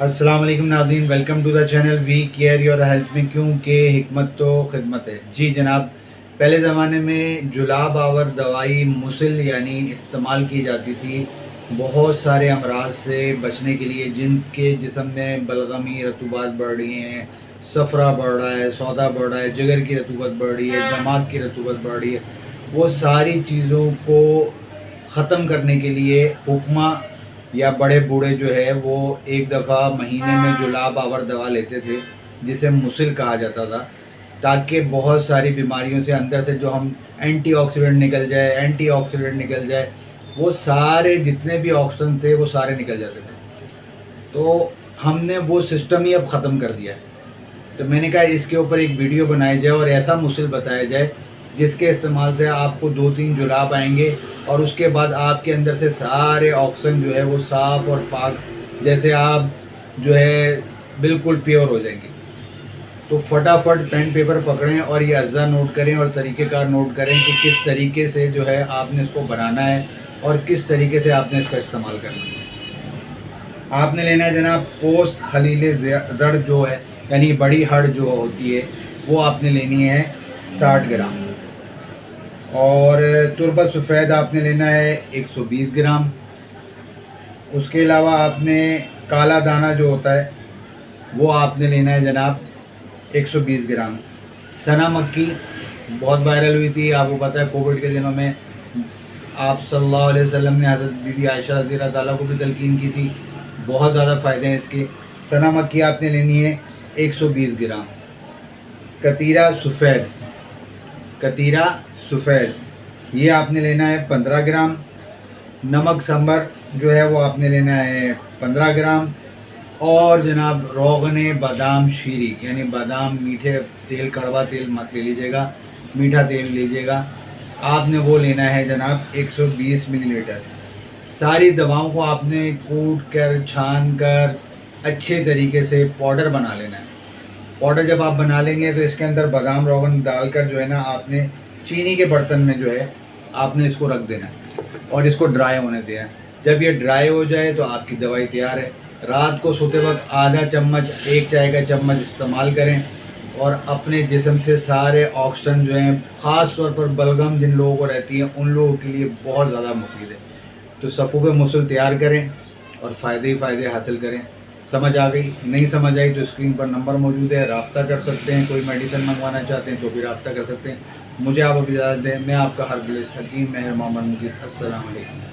अस्सलाम वालेकुम नाज़रीन, welcome to the channel we care your health में, क्योंकि हिकमत तो खिदमत है। जी जनाब, पहले ज़माने में जुलाब आवर दवाई मुसिल यानी इस्तेमाल की जाती थी बहुत सारे अमराज से बचने के लिए, जिनके जिस्म में बलगमी रतूबात बढ़ रही हैं, सफ़रा बढ़ रहा है, सौदा बढ़ रहा है, जिगर की रतूबत बढ़ रही है, दिमाग की रतूबत बढ़ रही है। वो सारी चीज़ों को ख़त्म करने के लिए हुक्मा या बड़े बूढ़े जो है वो एक दफ़ा महीने में जुलाब आवर दवा लेते थे, जिसे मुसिल कहा जाता था, ताकि बहुत सारी बीमारियों से अंदर से जो हम एंटीऑक्सीडेंट निकल जाए, वो सारे जितने भी ऑक्सीजन थे वो सारे निकल जाते थे। तो हमने वो सिस्टम ही अब ख़त्म कर दिया है। तो मैंने कहा इसके ऊपर एक वीडियो बनाई जाए और ऐसा मुसिल बताया जाए जिसके इस्तेमाल से आपको 2-3 जुलाब आएंगे और उसके बाद आपके अंदर से सारे ऑक्सीजन जो है वो साफ़ और पाक, जैसे आप जो है बिल्कुल प्योर हो जाएंगे। तो फटाफट पेन पेपर पकड़ें और ये अज्जा नोट करें और तरीक़ेकार नोट करें कि किस तरीके से जो है आपने इसको बनाना है और किस तरीके से आपने इसका इस्तेमाल करना है। आपने लेना है जनाब पोस्ट हलील जड़ जो है, यानी बड़ी हड़ जो होती है, वो आपने लेनी है 60 ग्राम। और तुरबत सफ़ेद आपने लेना है 120 ग्राम। उसके अलावा आपने काला दाना जो होता है वो आपने लेना है जनाब 120 ग्राम। सना मक्की बहुत वायरल हुई थी, आपको पता है कोविड के दिनों में आप सल्लल्लाहु अलैहि वसल्लम ने हज़रत बीबी आयशा रज़ी अल्लाह ताला को भी तलकीन की थी। बहुत ज़्यादा फ़ायदे हैं इसके। सना मक्की आपने लेनी है 120 ग्राम। कतीरा सफ़ेद ये आपने लेना है 15 ग्राम। नमक संबर जो है वो आपने लेना है 15 ग्राम। और जनाब रोगन बादाम शीरी, यानी बादाम मीठे तेल, कड़वा तेल मत ले लीजिएगा, मीठा तेल लीजिएगा, आपने वो लेना है जनाब 120 मिलीलीटर। सारी दवाओं को आपने कूट कर छान कर अच्छे तरीके से पाउडर बना लेना है। पाउडर जब आप बना लेंगे तो इसके अंदर बादाम रोगन डालकर जो है ना, आपने चीनी के बर्तन में जो है आपने इसको रख देना है और इसको ड्राई होने देना है। जब ये ड्राई हो जाए तो आपकी दवाई तैयार है। रात को सोते वक्त आधा चम्मच, 1 चाय का चम्मच इस्तेमाल करें और अपने जिस्म से सारे ऑक्सीजन जो हैं, ख़ास तौर पर बलगम जिन लोगों को रहती है उन लोगों के लिए बहुत ज़्यादा मुफीद है। तो सफ़ू पे मुसल तैयार करें और फ़ायदे ही फ़ायदे हासिल करें। समझ आ गई? नहीं समझ आई तो स्क्रीन पर नंबर मौजूद है, रब्ता कर सकते हैं। कोई मेडिसिन मंगवाना चाहते हैं तो भी रब्ता कर सकते हैं। मुझे आप अभी इजाज़त दें। मैं आपका हरबिलिस हकीम महर मोहम्मद मुजीब। अस्सलाम वालेकुम।